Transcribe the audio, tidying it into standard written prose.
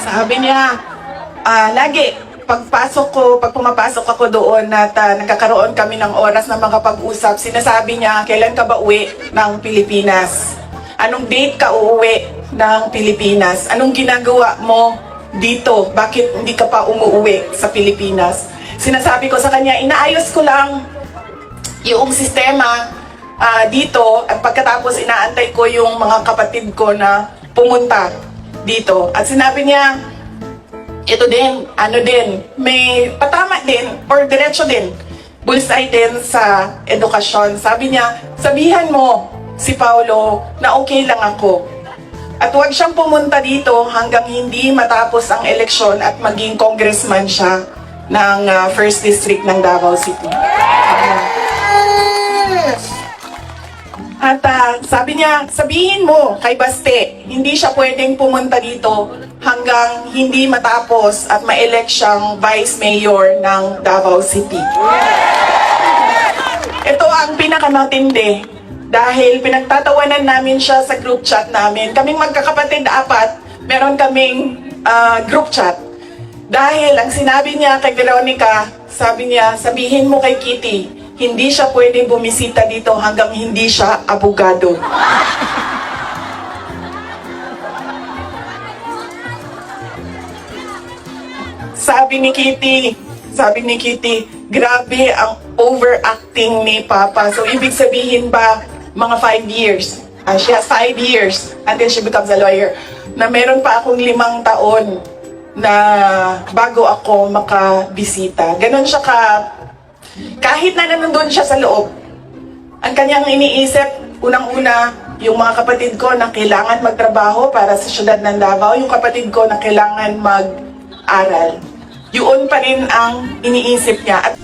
Sabi niya, lagi, pag pumapasok ako doon at nagkakaroon kami ng oras na makapag-usap, sinasabi niya, kailan ka ba uwi ng Pilipinas? Anong date ka uuwi ng Pilipinas? Anong ginagawa mo dito? Bakit hindi ka pa umuwi sa Pilipinas? Sinasabi ko sa kanya, inaayos ko lang yung sistema dito at pagkatapos inaantay ko yung mga kapatid ko na pumunta dito. At sinabi niya, ito din, may patama din or diretso din, bullseye din sa edukasyon. Sabi niya, sabihan mo si Paulo na okay lang ako. At huwag siyang pumunta dito hanggang hindi matapos ang eleksyon at maging congressman siya ng 1st District ng Davao City. At sabi niya, sabihin mo kay Baste, hindi siya pwedeng pumunta dito hanggang hindi matapos at ma-elect siyang Vice Mayor ng Davao City. Ito ang pinakamatindi dahil pinagtatawanan namin siya sa group chat namin. Kaming magkakapatid 4, meron kaming group chat. Dahil ang sinabi niya kay Veronica, sabi niya, sabihin mo kay Kitty, hindi siya pwedeng bumisita dito hanggang hindi siya abogado. Sabi ni Kitty, grabe ang overacting ni Papa. So, ibig sabihin ba, mga 5 years, she has 5 years until she becomes a lawyer, na meron pa akong 5 taon na bago ako makabisita. Ganon siya kahit na nandun siya sa loob, ang kanyang iniisip, unang-una, yung mga kapatid ko na kailangan magtrabaho para sa syudad ng Davao, yung kapatid ko na kailangan mag-aral. Yun pa rin ang iniisip niya. At